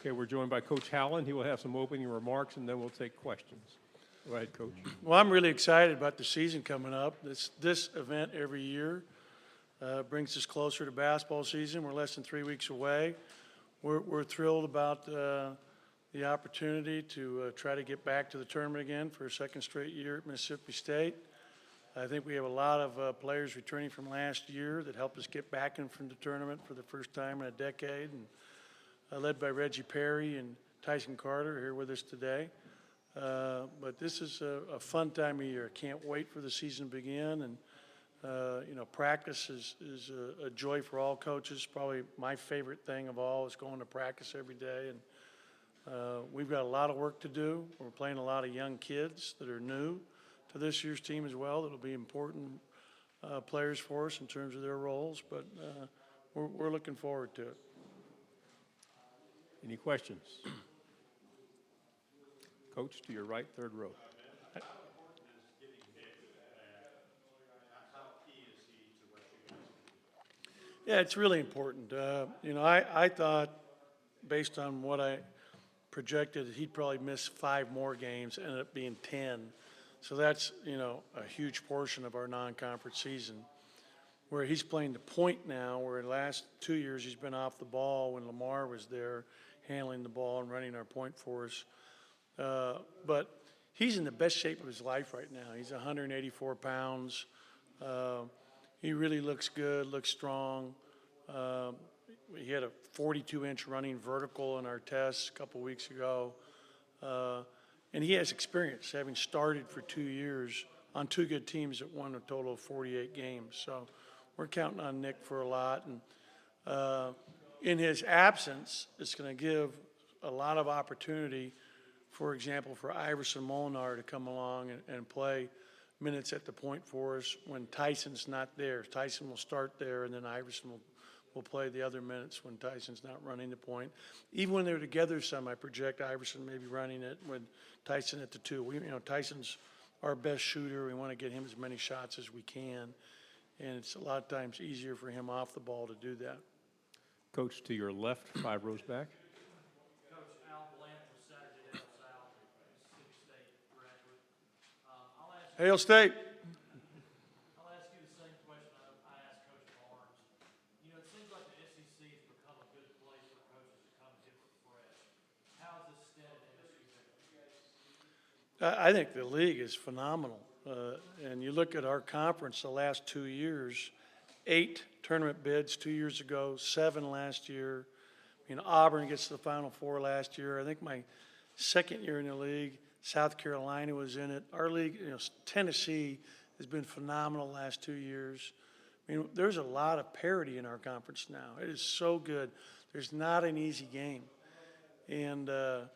Okay, we're joined by Coach Howland. He will have some opening remarks, and then we'll take questions. Go ahead, Coach. Well, I'm really excited about the season coming up. This event every year brings us closer to basketball season. We're less than 3 weeks away. We're thrilled about the opportunity to try to get back to the tournament again for a second straight year at Mississippi State. I think we have a lot of players returning from last year that helped us get back in from the tournament for the first time in a decade, and led by Reggie Perry and Tyson Carter here with us today. But this is a fun time of year. Can't wait for the season to begin. And, practice is a joy for all coaches. Probably my favorite thing of all is going to practice every day. And we've got a lot of work to do. We're playing a lot of young kids that are new to this year's team as well. That'll be important players for us in terms of their roles. But we're looking forward to it. Any questions? Coach, to your right, third row. Yeah, it's really important. I thought, based on what I projected, he'd probably miss 5 more games, ended up being 10. So that's, a huge portion of our non-conference season, where he's playing the point now, where the last 2 years he's been off the ball when Lamar was there handling the ball and running our point for us. But he's in the best shape of his life right now. He's 184 pounds. He really looks good, looks strong. He had a 42-inch running vertical in our tests a couple weeks ago. And he has experience, having started for 2 years on 2 good teams that won a total of 48 games. So we're counting on Nick for a lot. And in his absence, it's going to give a lot of opportunity, for example, for Iverson Molinar to come along and play minutes at the point for us when Tyson's not there. Tyson will start there, and then Iverson will play the other minutes when Tyson's not running the point. Even when they're together some, I project Iverson may be running it with Tyson at the 2. Tyson's our best shooter. We want to get him as many shots as we can, and it's a lot of times easier for him off the ball to do that. Coach, to your left, 5 rows back. Hail State. I'll ask you the same question I asked Coach Barnes. It seems like the SEC has become a good place for coaches to come and get refreshed. How's this stint at MSU been? I think the league is phenomenal. And you look at our conference the last 2 years, 8 tournament bids 2 years ago, 7 last year. Auburn gets to the Final Four last year. I think my second year in the league, South Carolina was in it. Our league, Tennessee has been phenomenal the last 2 years. There's a lot of parity in our conference now. It is so good. There's not an easy game. And, the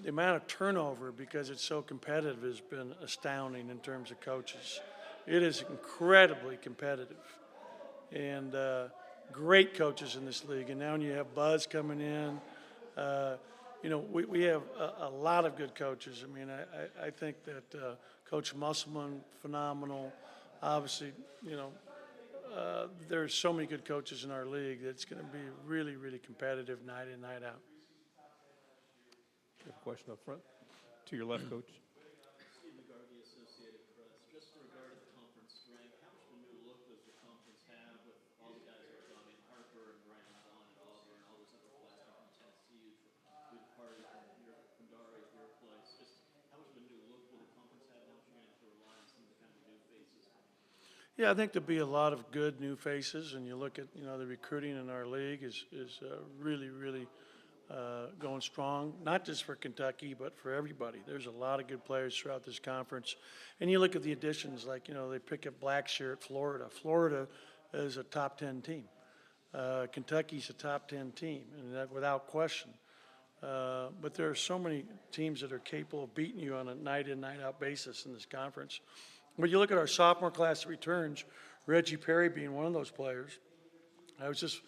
amount of turnover, because it's so competitive, has been astounding in terms of coaches. It is incredibly competitive. And great coaches in this league. And now when you have Buzz coming in, we have a lot of good coaches. I think that Coach Musselman, phenomenal. Obviously, there's so many good coaches in our league that it's going to be really, really competitive night in, night out. You have a question up front. To your left, Coach. Yeah, I think there'll be a lot of good new faces, and you look at the recruiting in our league is really, really going strong, not just for Kentucky, but for everybody. There's a lot of good players throughout this conference. And you look at the additions, like, they pick up Blackshear at Florida. Florida is a top 10 team. Kentucky's a top 10 team, and that without question. But there are so many teams that are capable of beating you on a night in, night out basis in this conference. But you look at our sophomore class that returns, Reggie Perry being one of those players. I was just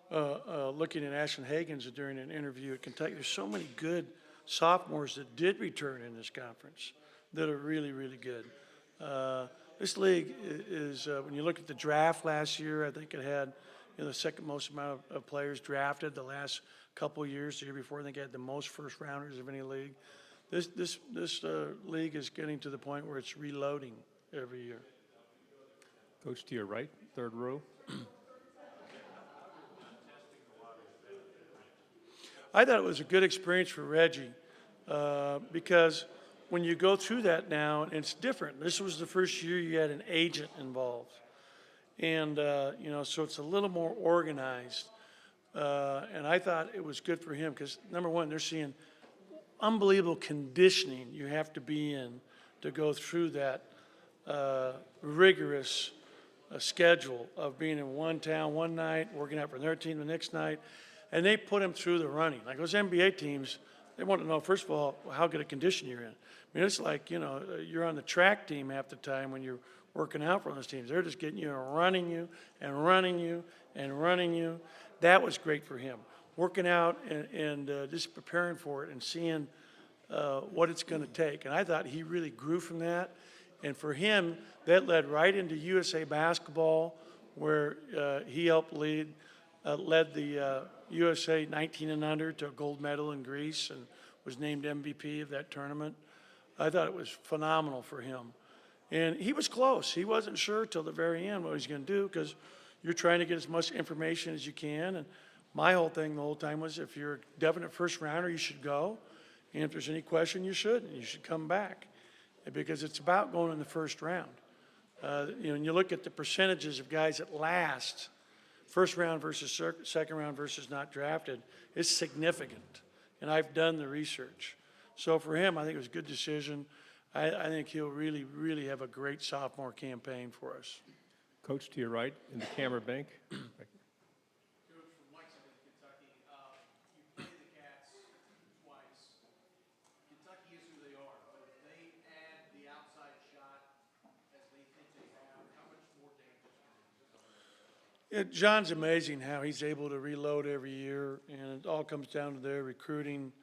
looking at Ashton Hagens during an interview at Kentucky. There's so many good sophomores that did return in this conference that are really, really good. This league is, when you look at the draft last year, I think it had the second most amount of players drafted. The last couple years. The year before, I think, had the most first rounders of any league. This league is getting to the point where it's reloading every year. Coach, to your right, third row. I thought it was a good experience for Reggie because when you go through that now, it's different. This was the first year you had an agent involved. And, so it's a little more organized. And I thought it was good for him because, number one, they're seeing unbelievable conditioning you have to be in to go through that rigorous schedule of being in one town one night, working out for their team the next night. And they put him through the running. Like those NBA teams, they want to know, first of all, how good a condition you're in. I mean, it's like, you're on the track team half the time when you're working out for those teams. They're just getting you and running you and running you and running you. That was great for him. Working out and just preparing for it and seeing what it's going to take. And I thought he really grew from that. And for him, that led right into USA basketball, where he helped led the USA 19 and under to a gold medal in Greece and was named MVP of that tournament. I thought it was phenomenal for him. And he was close. He wasn't sure till the very end what he was going to do because you're trying to get as much information as you can. And my whole thing the whole time was if you're a definite first rounder, you should go. And if there's any question, you should. And you should come back because it's about going in the first round. And you look at the percentages of guys that last, first round versus second round versus not drafted, it's significant. And I've done the research. So for him, I think it was a good decision. I think he'll really, really have a great sophomore campaign for us. Coach, to your right, in the camera bank. Coach, from Lexington, Kentucky, you played the Cats twice. Kentucky is who they are, but if they add the outside shot as they think they have, how much more dangerous can it become? John's amazing how he's able to reload every year, and it all comes down to their recruiting.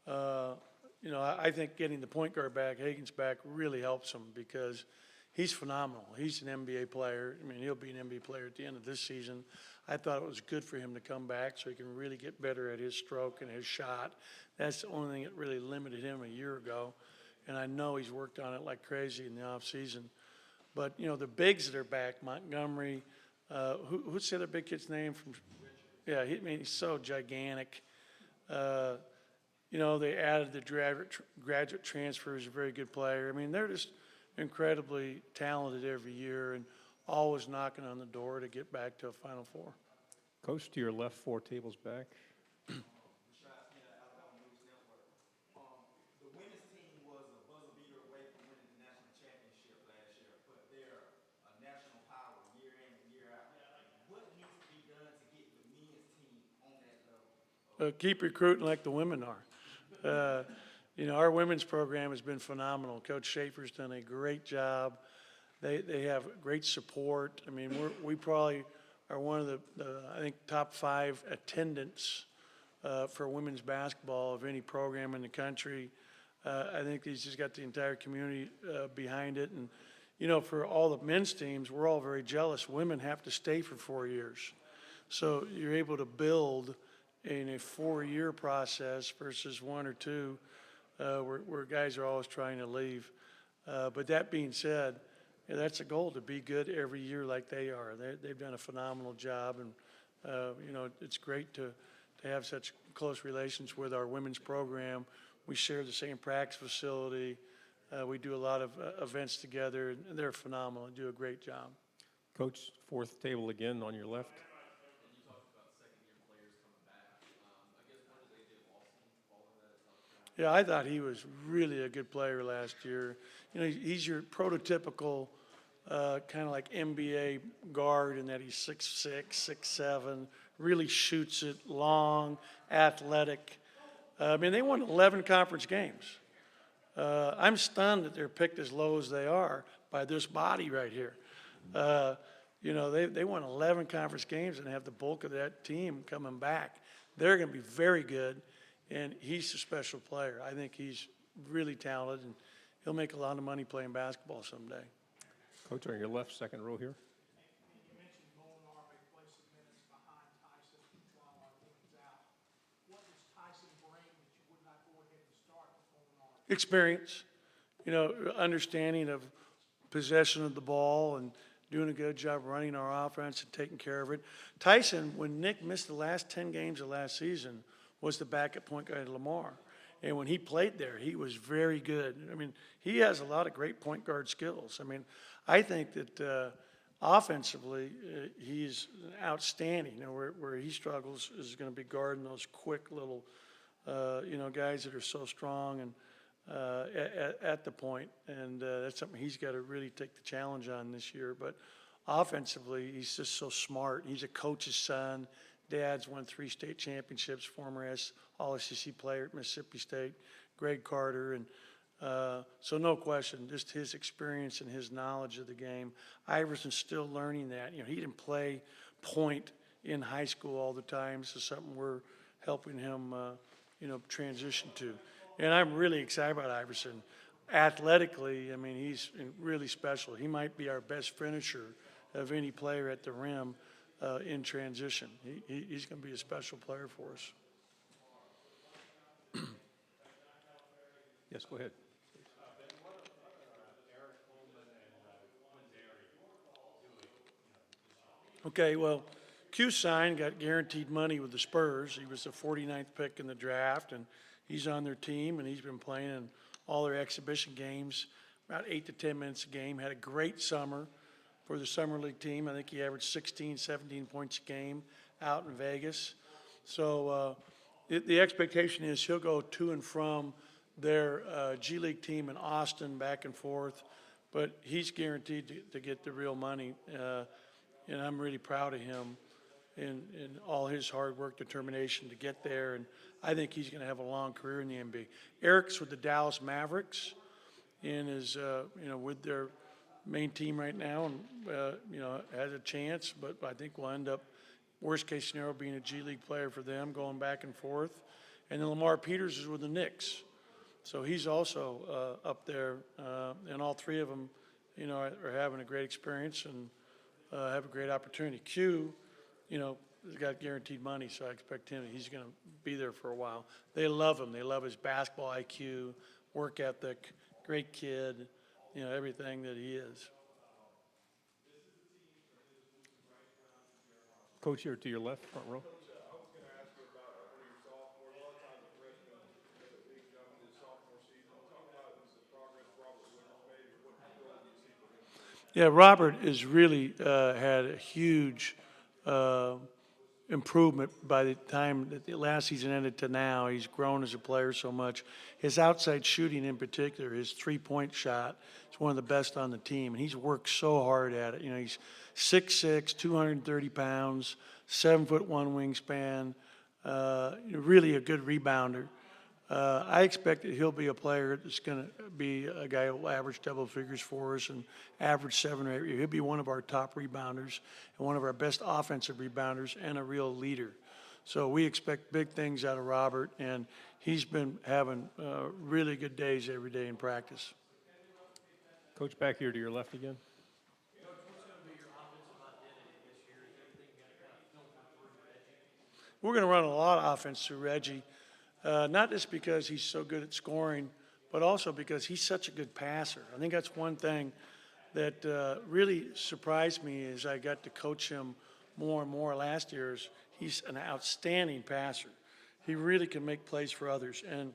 I think getting the point guard back, Hagan's back, really helps him because he's phenomenal. He's an NBA player. I mean, he'll be an NBA player at the end of this season. I thought it was good for him to come back so he can really get better at his stroke and his shot. That's the only thing that really limited him a year ago, and I know he's worked on it like crazy in the offseason. But, the bigs that are back, Montgomery, who's the other big kid's name? Yeah, he's so gigantic. They added the graduate transfer as a very good player. I mean, they're just incredibly talented every year and always knocking on the door to get back to a Final Four. Coach, to your left, 4 tables back. The women's team was a buzzer beater away from winning the national championship last year, but they're a national power year in and year out. What needs to be done to get the men's team on that level? Keep recruiting like the women are. Our women's program has been phenomenal. Coach Schaefer's done a great job. They have great support. I mean, we probably are one of the I think, top 5 attendance for women's basketball of any program in the country. I think he's just got the entire community behind it. And, for all the men's teams, we're all very jealous. Women have to stay for 4 years. So you're able to build in a 4-year process versus 1 or 2 where guys are always trying to leave. But that being said, that's a goal, to be good every year like they are. They've done a phenomenal job, and it's great to have such close relations with our women's program. We share the same practice facility. We do a lot of events together, and they're phenomenal and do a great job. Coach, 4th table again on your left. Yeah, I thought he was really a good player last year. He's your prototypical kind of like NBA guard in that he's 6'6", 6'7", really shoots it, long, athletic. They won 11 conference games. I'm stunned that they're picked as low as they are by this body right here. They won 11 conference games and have the bulk of that team coming back. They're going to be very good. And he's a special player. I think he's really talented, and he'll make a lot of money playing basketball someday. Coach, on your left, second row here. You mentioned Molinар may play some minutes behind Tyson while Howland's out. What experience, understanding of possession of the ball and doing a good job running our offense and taking care of it. Tyson, when Nick missed the last 10 games of last season, was the backup point guard at Lamar. And when he played there, he was very good. I mean, he has a lot of great point guard skills. I mean, I think that offensively, he's outstanding. Where he struggles is going to be guarding those quick little, guys that are so strong and at the point. And that's something he's got to really take the challenge on this year. But offensively, he's just so smart. He's a coach's son. Dad's won 3 state championships, former All-SEC player at Mississippi State, Greg Carter. And so no question, just his experience and his knowledge of the game. Iverson's still learning that. He didn't play point in high school all the time, so something we're helping him, transition to. And I'm really excited about Iverson. Athletically, I mean, he's really special. He might be our best finisher of any player at the rim in transition. He's going to be a special player for us. Yes, go ahead. Okay, well, Q signed, got guaranteed money with the Spurs. He was the 49th pick in the draft, and he's on their team, and he's been playing in all their exhibition games, about 8 to 10 minutes a game. Had a great summer for the summer league team. I think he averaged 16, 17 points a game out in Vegas. So the expectation is he'll go to and from their G League team in Austin, back and forth, but he's guaranteed to get the real money. And I'm really proud of him and all his hard work, determination to get there. And I think he's going to have a long career in the NBA. Eric's with the Dallas Mavericks and is, with their main team right now and, has a chance, but I think we'll end up, worst case scenario, being a G League player for them, going back and forth. And then Lamar Peters is with the Knicks. So he's also up there. And all 3 of them, are having a great experience and have a great opportunity. Q, has got guaranteed money, so I expect he's going to be there for a while. They love him. They love his basketball IQ, work ethic, great kid, everything that he is. Coach, here to your left, front row. Yeah, Robert has really had a huge improvement by the time that the last season ended to now. He's grown as a player so much. His outside shooting in particular, his three-point shot, is one of the best on the team. And he's worked so hard at it. He's 6'6", 230 pounds, 7'1" wingspan, really a good rebounder. I expect that he'll be a player that's going to be a guy who will average double figures for us and average 7 or 8. He'll be one of our top rebounders and one of our best offensive rebounders and a real leader. So we expect big things out of Robert, and he's been having really good days every day in practice. Coach, back here to your left again. We're going to run a lot of offense through Reggie. Not just because he's so good at scoring, but also because he's such a good passer. I think that's one thing that really surprised me as I got to coach him more and more last year. Is he's an outstanding passer. He really can make plays for others. And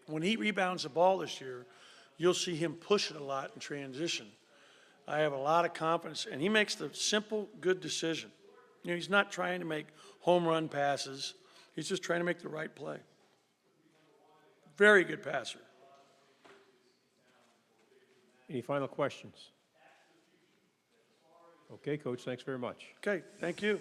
when he rebounds the ball this year, you'll see him push it a lot in transition. I have a lot of confidence, and he makes the simple, good decision. He's not trying to make home run passes. He's just trying to make the right play. Very good passer. Any final questions? Okay, Coach, thanks very much. Okay, thank you.